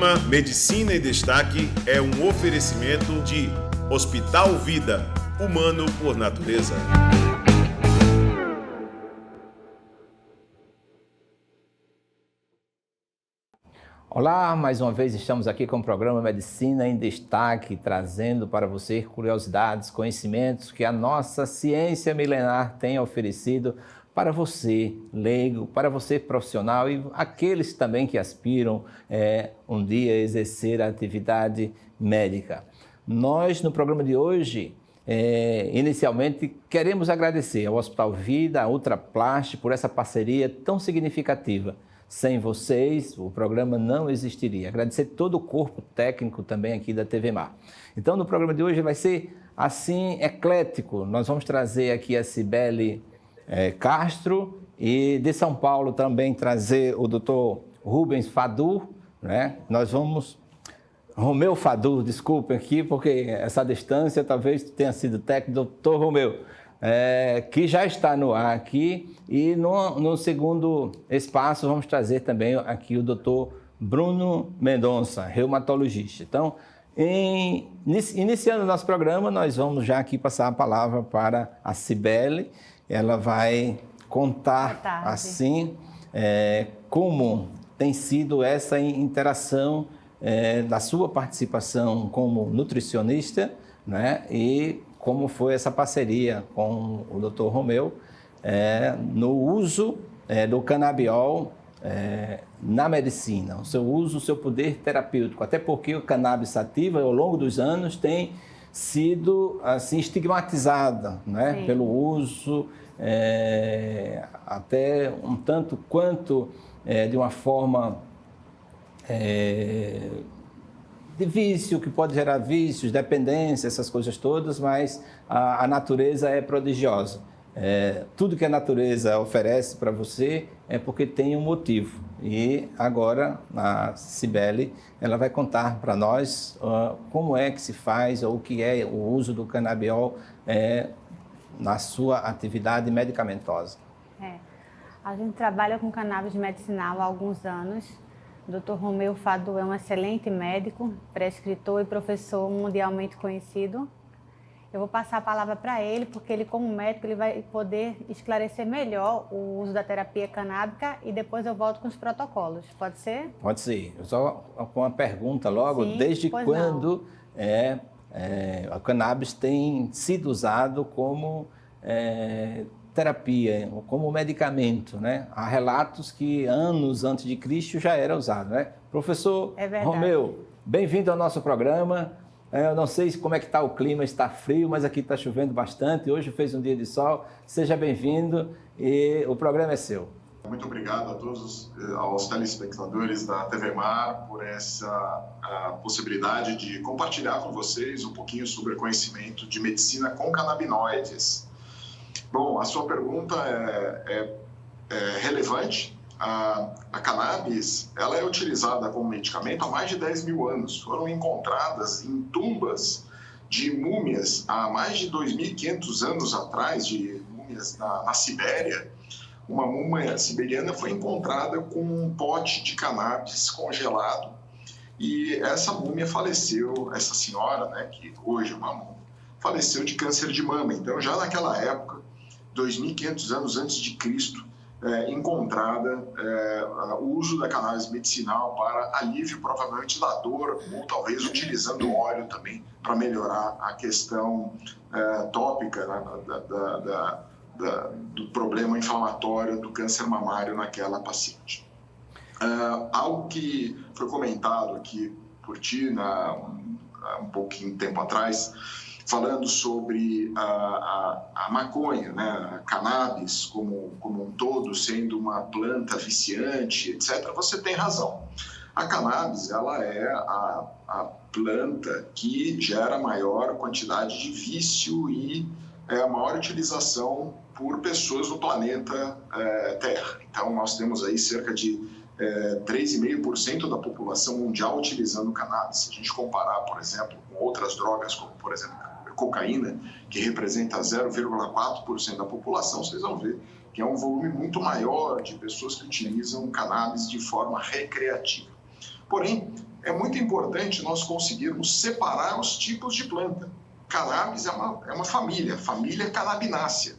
programa Medicina em Destaque é um oferecimento de Hospital Vida, humano por natureza. Olá, mais uma vez estamos aqui com o programa Medicina em Destaque, trazendo para você curiosidades, conhecimentos que a nossa ciência milenar tem oferecido para você, leigo, para você profissional e aqueles também que aspiram um dia exercer a atividade médica. Nós, no programa de hoje, inicialmente queremos agradecer ao Hospital Vida, à Ultraplast, por essa parceria tão significativa. Sem vocês, o programa não existiria. Agradecer todo o corpo técnico também aqui da TV Mar. Então, no programa de hoje vai ser assim, eclético. Nós vamos trazer aqui a Cibele Castro e de São Paulo também trazer o Dr. Rubens Fadur, né? Nós vamos... Romeu Fadur, desculpem aqui, porque essa distância talvez tenha sido técnico, Dr. Romeu. Que já está no ar aqui, e no segundo espaço vamos trazer também aqui o Dr. Bruno Mendonça, reumatologista. Então, iniciando o nosso programa, nós vamos já aqui passar a palavra para a Cibele. Ela vai contar assim como tem sido essa interação da sua participação como nutricionista, né? E como foi essa parceria com o Dr. Romeu no uso do canabiol na medicina, o seu uso, o seu poder terapêutico, até porque o cannabis sativa, ao longo dos anos, tem sido assim, estigmatizada, né? Pelo uso, até um tanto quanto de uma forma... de vício, que pode gerar vícios, dependência, essas coisas todas, mas a natureza é prodigiosa. Tudo que a natureza oferece para você é porque tem um motivo. E agora a Cibele, ela vai contar para nós como é que se faz, ou o que é o uso do canabiol na sua atividade medicamentosa. A gente trabalha com cannabis medicinal há alguns anos. O Dr. Romeu Fadur é um excelente médico, prescritor e professor mundialmente conhecido. Eu vou passar a palavra para ele, porque ele, como médico, ele vai poder esclarecer melhor o uso da terapia canábica e depois eu volto com os protocolos. Pode ser? Pode ser. Só com uma pergunta logo. Sim, desde quando o cannabis tem sido usado como... terapia, como medicamento, né? Há relatos que anos antes de Cristo já era usado, né? Professor Romeu, bem-vindo ao nosso programa. Eu não sei como é que está o clima, está frio, mas aqui está chovendo bastante. Hoje fez um dia de sol. Seja bem-vindo e o programa é seu. Muito obrigado a todos, aos telespectadores da TV Mar, por essa possibilidade de compartilhar com vocês um pouquinho sobre o conhecimento de medicina com canabinoides. Bom, a sua pergunta é relevante. A cannabis, ela é utilizada como medicamento há mais de 10 mil anos. Foram encontradas em tumbas de múmias há mais de 2.500 anos atrás, de múmias na Sibéria. Uma múmia siberiana foi encontrada com um pote de cannabis congelado e essa múmia faleceu, essa senhora, né, que hoje é uma múmia, faleceu de câncer de mama. Então, já naquela época, 2.500 anos antes de Cristo, encontrada o uso da cannabis medicinal para alívio provavelmente da dor, ou talvez utilizando óleo também para melhorar a questão tópica, né, do problema inflamatório do câncer mamário naquela paciente. Algo que foi comentado aqui por ti um pouquinho de tempo atrás, falando sobre a maconha, né, a cannabis como um todo, sendo uma planta viciante, etc., você tem razão. A cannabis, ela é a planta que gera maior quantidade de vício e a maior utilização por pessoas no planeta Terra. Então, nós temos aí cerca de 3,5% da população mundial utilizando cannabis. Se a gente comparar, por exemplo, com outras drogas, como, por exemplo, cocaína, que representa 0,4% da população, vocês vão ver que é um volume muito maior de pessoas que utilizam cannabis de forma recreativa. Porém, é muito importante nós conseguirmos separar os tipos de planta. Cannabis é uma família cannabinácea.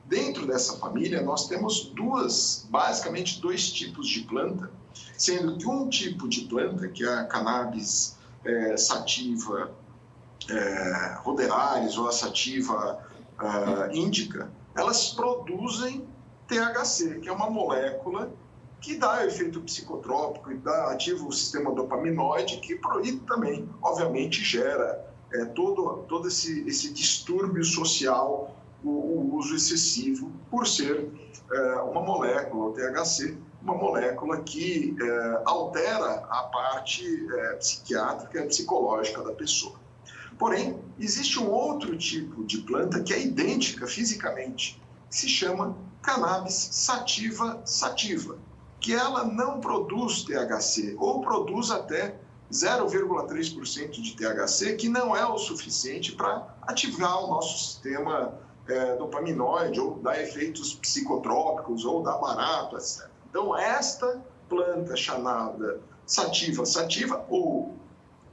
Dentro dessa família, nós temos basicamente dois tipos de planta, sendo que um tipo de planta, que é a cannabis sativa ruderalis ou a sativa índica, elas produzem THC, que é uma molécula que dá efeito psicotrópico e ativa o sistema dopaminoide, que também, obviamente, gera todo esse distúrbio social, o uso excessivo, por ser uma molécula, o THC, uma molécula que altera a parte psiquiátrica e psicológica da pessoa. Porém, existe um outro tipo de planta que é idêntica fisicamente, que se chama cannabis sativa, que ela não produz THC, ou produz até 0,3% de THC, que não é o suficiente para ativar o nosso sistema dopaminoide, ou dar efeitos psicotrópicos, ou dar barato, etc. Então, esta planta chamada sativa, ou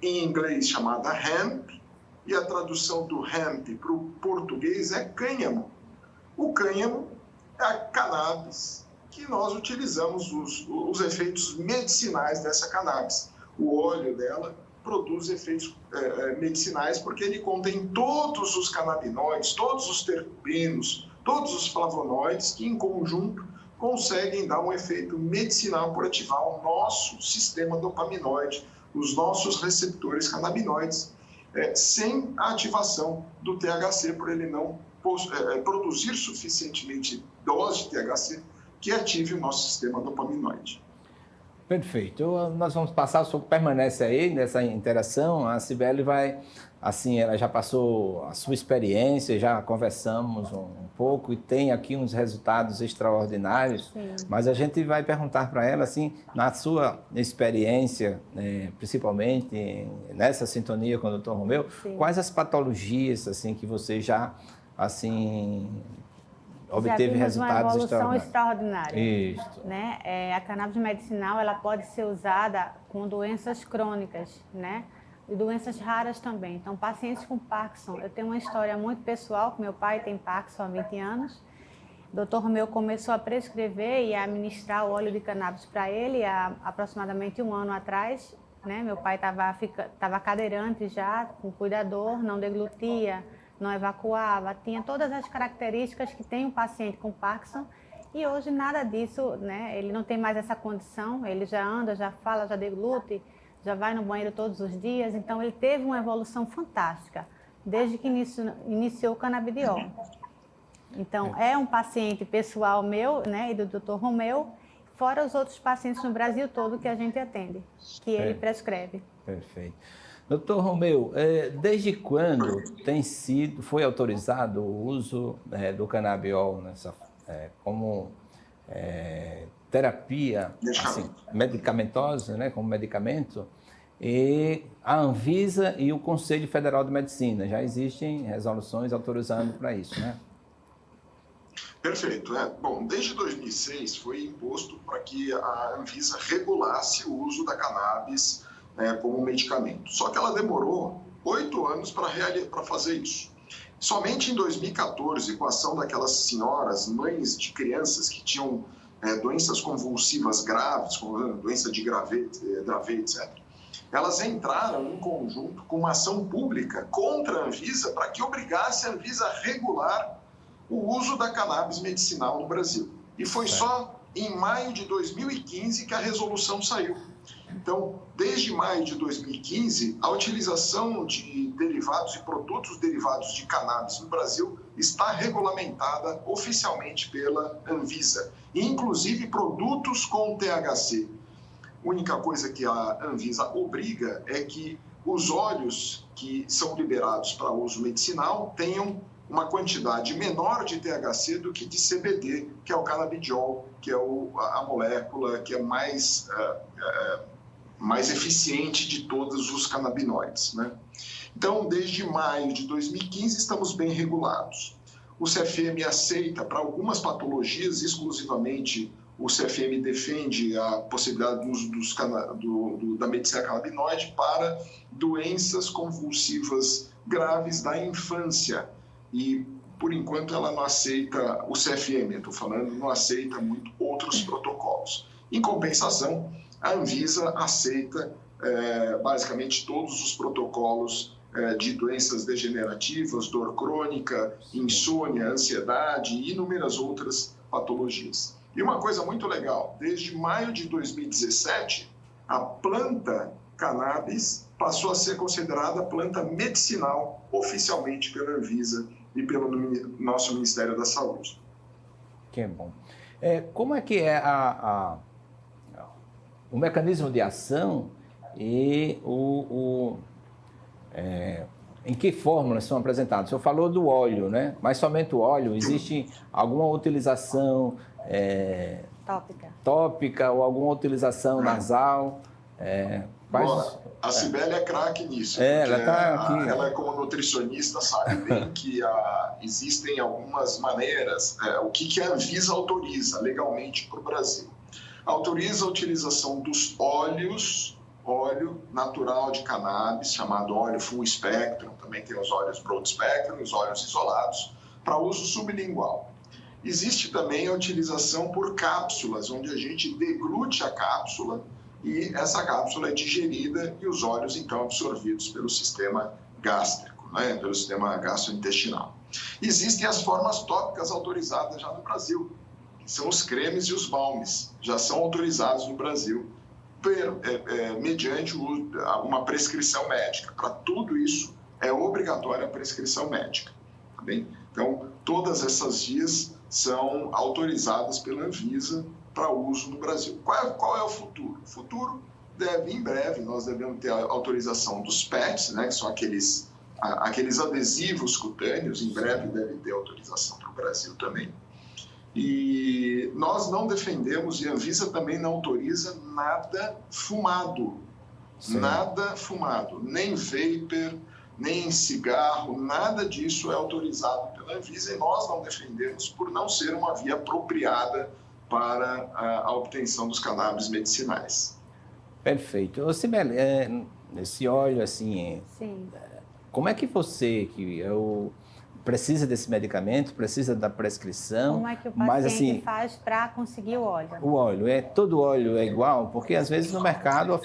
em inglês chamada hemp, e a tradução do hemp para o português é cânhamo. O cânhamo é a cannabis que nós utilizamos os efeitos medicinais dessa cannabis. O óleo dela produz efeitos medicinais porque ele contém todos os canabinoides, todos os terpenos, todos os flavonoides que, em conjunto, conseguem dar um efeito medicinal por ativar o nosso sistema dopaminoide, os nossos receptores canabinoides, sem a ativação do THC, por ele não produzir suficientemente dose de THC que ative o nosso sistema dopaminoide. Perfeito. Nós vamos passar, o senhor permanece aí nessa interação, a Cibele vai, assim, ela já passou a sua experiência, já conversamos um pouco e tem aqui uns resultados extraordinários. Sim. Mas a gente vai perguntar para ela, assim, na sua experiência, principalmente nessa sintonia com o Dr. Romeu, Sim. quais as patologias, assim, que você já, assim, obteve resultados uma evolução extraordinária. Isso. Né? A cannabis medicinal ela pode ser usada com doenças crônicas, né? E doenças raras também. Então, pacientes com Parkinson, eu tenho uma história muito pessoal, que meu pai tem Parkinson há 20 anos. O Dr. Romeu começou a prescrever e a administrar o óleo de cannabis para ele há aproximadamente 1 ano atrás. Né? Meu pai estava cadeirante já, com cuidador, não deglutia, não evacuava, tinha todas as características que tem um paciente com Parkinson e hoje nada disso, né? Ele não tem mais essa condição, ele já anda, já fala, já deglute, já vai no banheiro todos os dias, então ele teve uma evolução fantástica desde que iniciou o canabidiol. Então é um paciente pessoal meu, né, e do Dr. Romeu, fora os outros pacientes no Brasil todo que a gente atende, que ele prescreve. Perfeito. Doutor Romeu, desde quando foi autorizado o uso do canabiol como terapia assim, medicamentosa, né, como medicamento, e a Anvisa e o Conselho Federal de Medicina? Já existem resoluções autorizando para isso, né? Perfeito. Bom, desde 2006 foi imposto para que a Anvisa regulasse o uso da cannabis como medicamento. Só que ela demorou 8 anos para fazer isso. Somente em 2014, com a ação daquelas senhoras, mães de crianças que tinham doenças convulsivas graves, como doença de Dravet, etc., elas entraram em conjunto com uma ação pública contra a Anvisa para que obrigasse a Anvisa a regular o uso da cannabis medicinal no Brasil. E foi só em maio de 2015 que a resolução saiu. Então, desde maio de 2015, a utilização de derivados e produtos derivados de cannabis no Brasil está regulamentada oficialmente pela Anvisa, inclusive produtos com THC. A única coisa que a Anvisa obriga é que os óleos que são liberados para uso medicinal tenham uma quantidade menor de THC do que de CBD, que é o canabidiol, que é a molécula que é mais eficiente de todos os canabinoides, né? Então, desde maio de 2015, estamos bem regulados. O CFM aceita para algumas patologias exclusivamente o CFM defende a possibilidade do uso da medicina canabinoide para doenças convulsivas graves da infância. E, por enquanto, ela não aceita, o CFM, estou falando, não aceita muito outros protocolos. Em compensação, a Anvisa aceita basicamente todos os protocolos de doenças degenerativas, dor crônica, insônia, ansiedade e inúmeras outras patologias. E uma coisa muito legal, desde maio de 2017, a planta cannabis passou a ser considerada planta medicinal oficialmente pela Anvisa e pelo nosso Ministério da Saúde. Que bom. Como é que é o mecanismo de ação e em que fórmulas são apresentadas? O senhor falou do óleo, né? Mas somente o óleo? Existe alguma utilização tópica ou alguma utilização nasal? A Cibele é craque nisso. Ela tá aqui. Ela, como nutricionista, sabe bem que existem algumas maneiras. O que a Anvisa autoriza legalmente para o Brasil? Autoriza a utilização dos óleo natural de cannabis, chamado óleo full spectrum, também tem os óleos broad spectrum, os óleos isolados, para uso sublingual. Existe também a utilização por cápsulas, onde a gente deglute a cápsula e essa cápsula é digerida e os óleos, então, absorvidos pelo sistema gástrico, né, pelo sistema gastrointestinal. Existem as formas tópicas autorizadas já no Brasil, que são os cremes e os balmes, já são autorizados no Brasil, mediante uma prescrição médica. Para tudo isso, é obrigatória a prescrição médica. Tá bem? Então, todas essas vias são autorizadas pela Anvisa para uso no Brasil. Qual é o futuro? O futuro em breve, nós devemos ter a autorização dos PETs, né, que são aqueles adesivos cutâneos, em breve deve ter autorização para o Brasil também. E nós não defendemos, e a Anvisa também não autoriza nada fumado. Sim. Nada fumado, nem vapor, nem cigarro, nada disso é autorizado pela Anvisa e nós não defendemos por não ser uma via apropriada para a obtenção dos cannabis medicinais. Perfeito. Ô, Cibele, esse óleo, assim, Sim. Como é que você, precisa desse medicamento, precisa da prescrição? Como é que o paciente mas, assim, faz para conseguir o óleo? O óleo, todo óleo é igual? Porque às vezes no mercado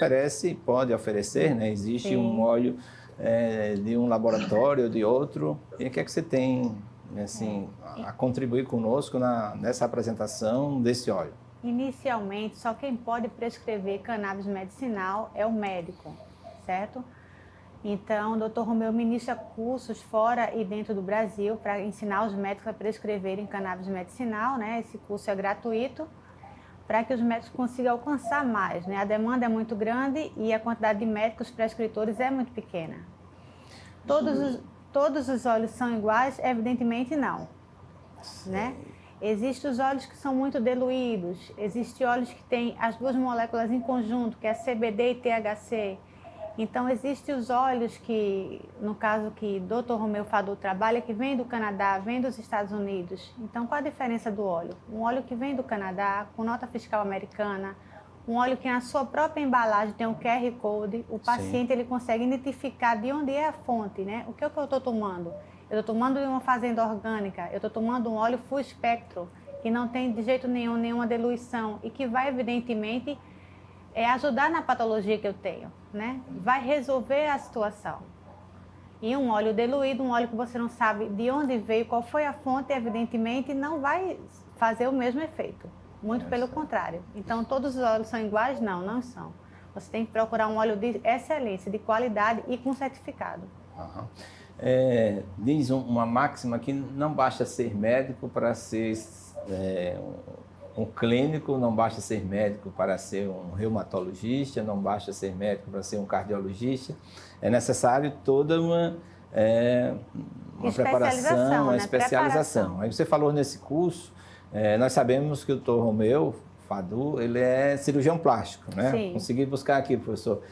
pode oferecer, né? Existe Sim. um óleo de um laboratório ou de outro. E o que é que você tem, assim, a contribuir conosco nessa apresentação desse óleo? Inicialmente, só quem pode prescrever cannabis medicinal é o médico, certo? Então, o Dr. Romeu ministra cursos fora e dentro do Brasil para ensinar os médicos a prescreverem cannabis medicinal, né? Esse curso é gratuito para que os médicos consigam alcançar mais, né? A demanda é muito grande e a quantidade de médicos prescritores é muito pequena. Todos os óleos são iguais? Evidentemente não, né? Existem os óleos que são muito diluídos, existem óleos que têm as duas moléculas em conjunto, que é CBD e THC. Então, existem os óleos que, no caso que Dr. Romeu Fadul trabalha, que vem do Canadá, vem dos Estados Unidos. Então, qual a diferença do óleo? Um óleo que vem do Canadá, com nota fiscal americana, um óleo que na sua própria embalagem tem um QR Code, o paciente ele consegue identificar de onde é a fonte, né? O que é que eu estou tomando? Eu estou tomando de uma fazenda orgânica, eu estou tomando um óleo full espectro, que não tem de jeito nenhum nenhuma diluição e que vai, evidentemente, ajudar na patologia que eu tenho, né? Vai resolver a situação. E um óleo diluído, um óleo que você não sabe de onde veio, qual foi a fonte, evidentemente não vai fazer o mesmo efeito. Muito pelo contrário. Então, todos os óleos são iguais? Não são. Você tem que procurar um óleo de excelência, de qualidade e com certificado. Uhum. Diz uma máxima que não basta ser médico para ser um clínico, não basta ser médico para ser um reumatologista, não basta ser médico para ser um cardiologista. É necessário toda uma preparação, uma especialização. Aí você falou nesse curso, nós sabemos que o Dr. Romeu Fadul, ele é cirurgião plástico, né? Sim. Consegui buscar aqui, professor.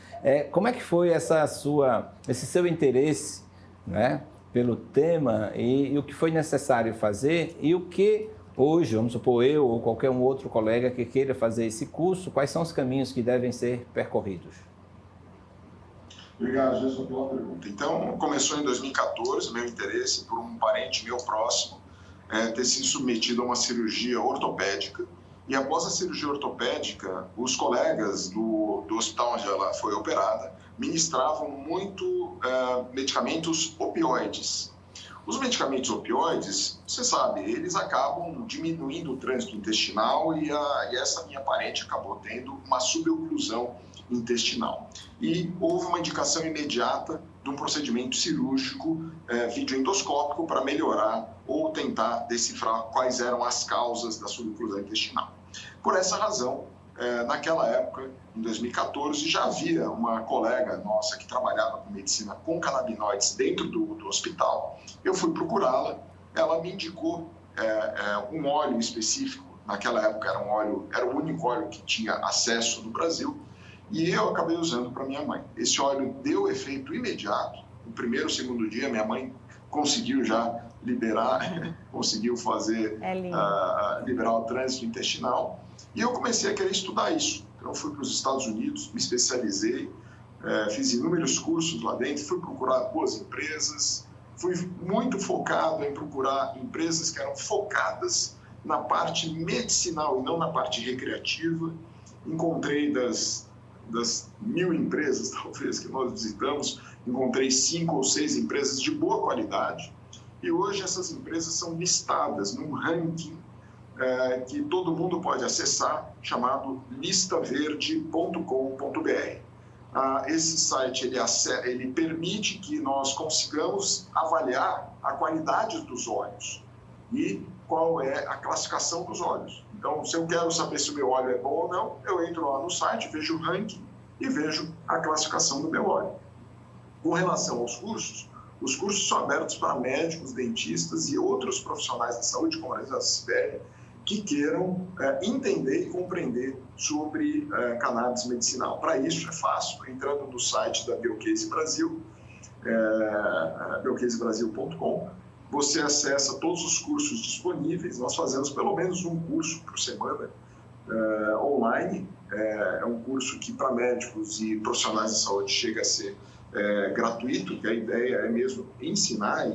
Como é que foi esse seu interesse, né, pelo tema e o que foi necessário fazer e o que hoje, vamos supor eu ou qualquer um outro colega que queira fazer esse curso, quais são os caminhos que devem ser percorridos? Obrigado, Gerson, pela pergunta. Então, começou em 2014, meu interesse por um parente meu próximo ter sido submetido a uma cirurgia ortopédica. E após a cirurgia ortopédica, os colegas do hospital onde ela foi operada ministravam muito medicamentos opioides. Os medicamentos opioides, você sabe, eles acabam diminuindo o trânsito intestinal e essa minha parente acabou tendo uma suboclusão intestinal. E houve uma indicação imediata de um procedimento cirúrgico videoendoscópico para melhorar ou tentar decifrar quais eram as causas da suboclusão intestinal. Por essa razão, naquela época, em 2014, já havia uma colega nossa que trabalhava com medicina com canabinoides dentro do hospital. Eu fui procurá-la, ela me indicou um óleo específico. Naquela época era o único óleo que tinha acesso no Brasil, e eu acabei usando para minha mãe. Esse óleo deu efeito imediato. No primeiro, segundo dia, minha mãe conseguiu já liberar, conseguiu fazer liberar o trânsito intestinal. E eu comecei a querer estudar isso. Então, eu fui para os Estados Unidos, me especializei, fiz inúmeros cursos lá dentro, fui procurar boas empresas, fui muito focado em procurar empresas que eram focadas na parte medicinal e não na parte recreativa. Encontrei das 1000 empresas, talvez, que nós visitamos, encontrei 5 ou 6 empresas de boa qualidade. E hoje essas empresas são listadas num ranking que todo mundo pode acessar, chamado listaverde.com.br. Esse site ele permite que nós consigamos avaliar a qualidade dos óleos e qual é a classificação dos óleos. Então, se eu quero saber se o meu óleo é bom ou não, eu entro lá no site, vejo o ranking e vejo a classificação do meu óleo. Com relação aos cursos, os cursos são abertos para médicos, dentistas e outros profissionais da saúde, como a Sibeli, que queiram entender e compreender sobre cannabis medicinal. Para isso é fácil, entrando no site da Biocase Brasil, biocasebrasil.com, você acessa todos os cursos disponíveis. Nós fazemos pelo menos um curso por semana online. É um curso que para médicos e profissionais de saúde chega a ser gratuito, que a ideia é mesmo ensinar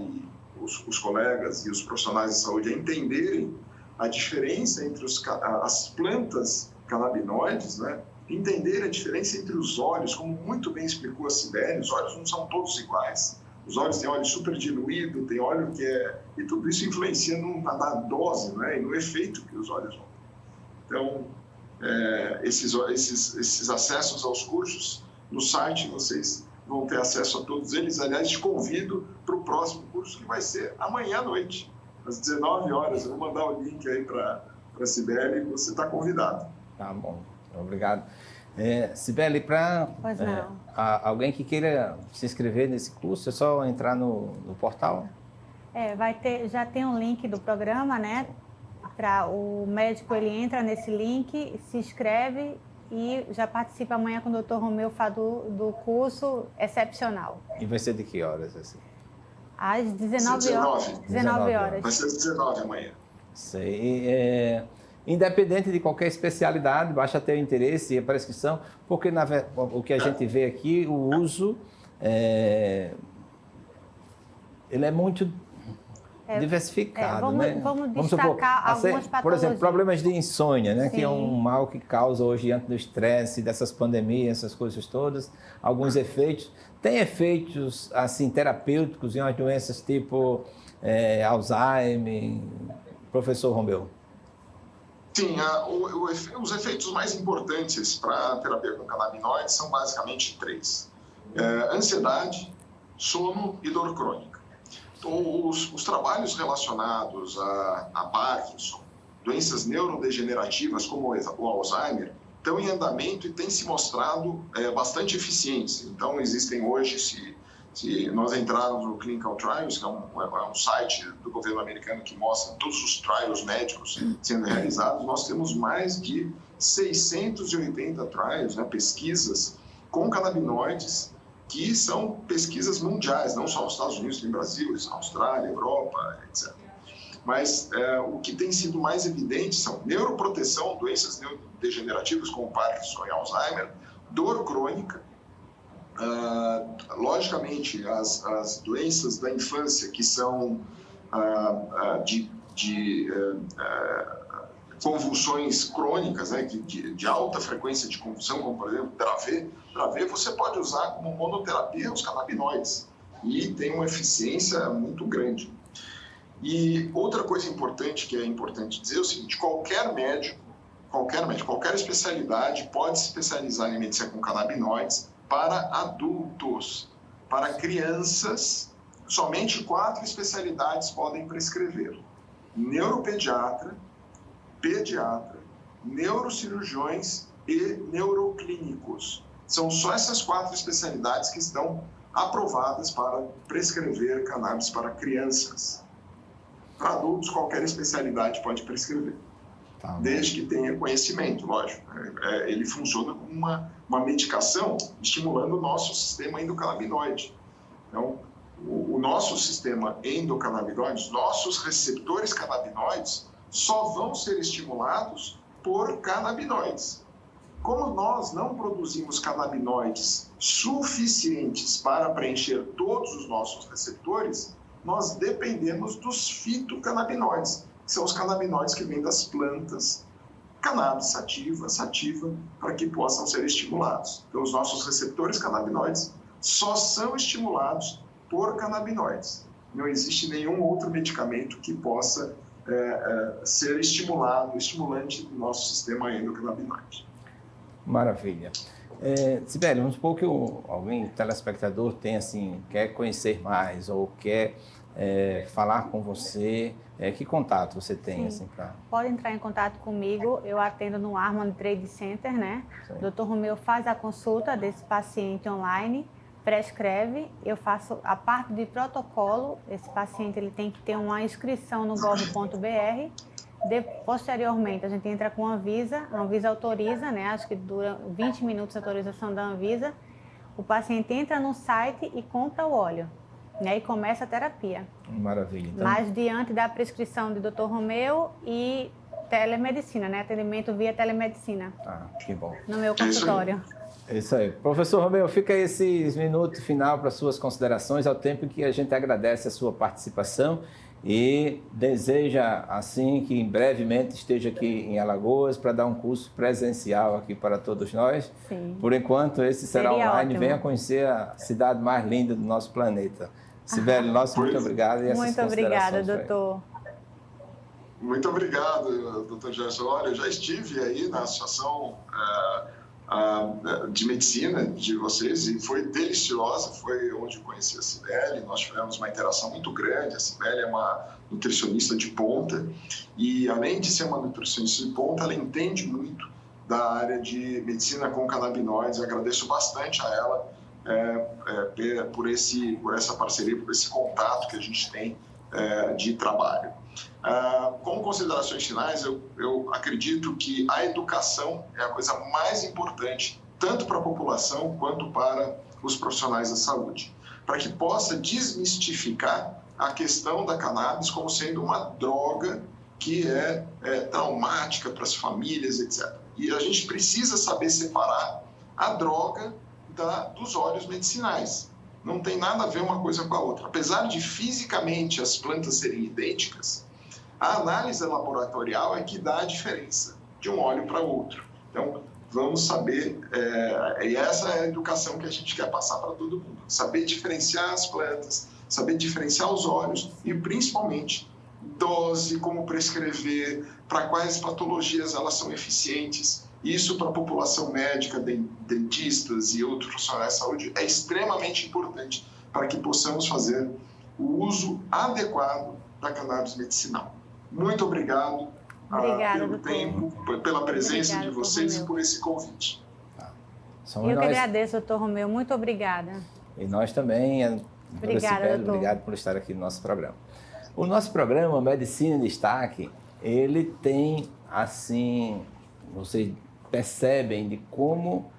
os colegas e os profissionais de saúde a entenderem a diferença entre as plantas canabinoides, né? Entender a diferença entre os óleos, como muito bem explicou a Sibeli, os óleos não são todos iguais. Os óleos têm óleo super diluído, tem óleo que e tudo isso influencia na dose, né? E no efeito que os óleos vão ter. Então, esses acessos aos cursos, no site vocês vão ter acesso a todos eles. Aliás, te convido para o próximo curso, que vai ser amanhã à noite, às 19 horas. Eu vou mandar o link aí para a Sibeli e você está convidado. Tá bom, obrigado. Sibeli, para alguém que queira se inscrever nesse curso, é só entrar no portal? Já tem um link do programa, né? Para o médico, ele entra nesse link, se inscreve e já participa amanhã com o Dr. Romeu Fadu do curso excepcional. E vai ser de que horas? Assim? Às 19 horas. 19 horas. Vai ser às 19 amanhã. Sei. Independente de qualquer especialidade, basta ter o interesse e a prescrição, porque o que a gente vê aqui, o uso, ele é muito diversificado, né? Vamos destacar algumas patologias. Por exemplo, problemas de insônia, né? Que é um mal que causa hoje diante do estresse, dessas pandemias, essas coisas todas, alguns efeitos. Tem efeitos assim terapêuticos em umas doenças tipo Alzheimer, professor Romeu? Sim, os efeitos mais importantes para a terapia com canabinoides são basicamente 3. Ansiedade, sono e dor crônica. Então, os trabalhos relacionados a Parkinson, doenças neurodegenerativas como o Alzheimer, estão em andamento e têm se mostrado bastante eficientes. Então, existem hoje, se nós entrarmos no Clinical Trials, que é um site do governo americano que mostra todos os trials médicos sendo realizados, nós temos mais de 680 trials, né, pesquisas com canabinoides, que são pesquisas mundiais, não só nos Estados Unidos, no Brasil, na Austrália, Europa, etc. mas o que tem sido mais evidente são neuroproteção, doenças neurodegenerativas como Parkinson e Alzheimer, dor crônica, logicamente as doenças da infância que são de convulsões crônicas, né, de alta frequência de convulsão, como por exemplo Dravet você pode usar como monoterapia os canabinoides e tem uma eficiência muito grande. E outra coisa importante que é importante dizer é o seguinte: qualquer médico, qualquer especialidade pode se especializar em medicina com canabinoides para adultos. Para crianças, somente 4 especialidades podem prescrever: neuropediatra, pediatra, neurocirurgiões e neuroclínicos. São só essas 4 especialidades que estão aprovadas para prescrever cannabis para crianças. Para adultos, qualquer especialidade pode prescrever, desde que tenha conhecimento, lógico. Ele funciona como uma medicação estimulando o nosso sistema endocannabinoide. Então, o nosso sistema endocannabinoide, nossos receptores canabinoides, só vão ser estimulados por canabinoides. Como nós não produzimos canabinoides suficientes para preencher todos os nossos receptores, nós dependemos dos fitocannabinoides, que são os canabinoides que vêm das plantas, cannabis sativa, para que possam ser estimulados. Então, os nossos receptores canabinoides só são estimulados por canabinoides. Não existe nenhum outro medicamento que possa ser estimulante do nosso sistema endocannabinoide. Maravilha. Sibeli, vamos supor que alguém, telespectador, quer conhecer mais ou quer falar com você. Que contato você tem? Pode entrar em contato comigo, eu atendo no Armand Trade Center, né? O Dr. Romeu faz a consulta desse paciente online, prescreve, eu faço a parte de protocolo, esse paciente ele tem que ter uma inscrição no gov.br. Posteriormente, a gente entra com a Anvisa autoriza, né? Acho que dura 20 minutos a autorização da Anvisa. O paciente entra no site e compra o óleo, né? E começa a terapia. Maravilha. Então... Mas diante da prescrição de Dr. Romeu e telemedicina, né? Atendimento via telemedicina. Que bom. No meu consultório. Isso aí. Professor Romeu, fica aí esses minutos final para suas considerações, ao tempo que a gente agradece a sua participação e deseja, assim, que brevemente esteja aqui em Alagoas para dar um curso presencial aqui para todos nós. Sim. Por enquanto, esse será Seria online. ótimo. Venha conhecer a cidade mais linda do nosso planeta. Sibeli, muito obrigado. E muito obrigada, doutor. Muito obrigado, doutor Gerson. Olha, eu já estive aí na Associação de Medicina de vocês e foi deliciosa, foi onde eu conheci a Sibeli. Nós tivemos uma interação muito grande. A Sibeli é uma nutricionista de ponta e, além de ser uma nutricionista de ponta, ela entende muito da área de medicina com canabinoides. Eu agradeço bastante a ela por essa parceria, por esse contato que a gente tem de trabalho. Como considerações finais, eu acredito que a educação é a coisa mais importante, tanto para a população quanto para os profissionais da saúde, para que possa desmistificar a questão da cannabis como sendo uma droga que é traumática para as famílias, etc. E a gente precisa saber separar a droga dos óleos medicinais. Não tem nada a ver uma coisa com a outra. Apesar de fisicamente as plantas serem idênticas, a análise laboratorial é que dá a diferença de um óleo para outro. Então, vamos saber, e essa é a educação que a gente quer passar para todo mundo. Saber diferenciar as plantas, saber diferenciar os óleos e, principalmente, dose, como prescrever, para quais patologias elas são eficientes. Isso para a população médica, dentistas e outros profissionais de saúde é extremamente importante para que possamos fazer o uso adequado da cannabis medicinal. Muito obrigado pelo doutor. tempo, pela presença Obrigada, de vocês Romeu. e por esse convite. Eu que agradeço, doutor Romeu. Muito obrigada. E nós também, Obrigada, doutor. Obrigado por estar aqui no nosso programa. O nosso programa Medicina em Destaque, ele tem, assim, vocês percebem de como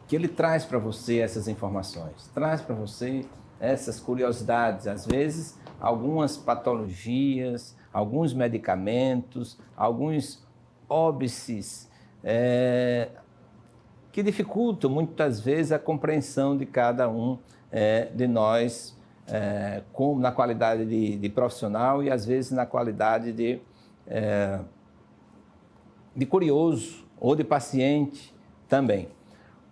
que ele traz para você essas informações, traz para você essas curiosidades, às vezes algumas patologias, alguns medicamentos, alguns óbices que dificultam muitas vezes a compreensão de cada um de nós, na qualidade de profissional e às vezes na qualidade de curioso ou de paciente também.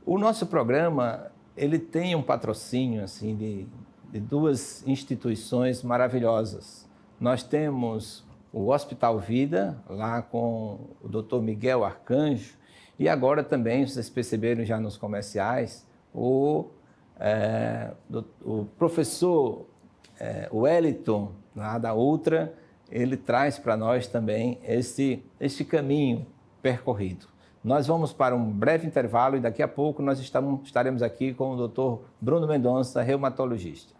O nosso programa, ele tem um patrocínio assim, de duas instituições maravilhosas. Nós temos o Hospital Vida, lá com o Dr. Miguel Arcanjo, e agora também, vocês perceberam já nos comerciais, o professor Wellington, lá da Ultra, ele traz para nós também este caminho percorrido. Nós vamos para um breve intervalo e daqui a pouco nós estaremos aqui com o Dr. Bruno Mendonça, reumatologista.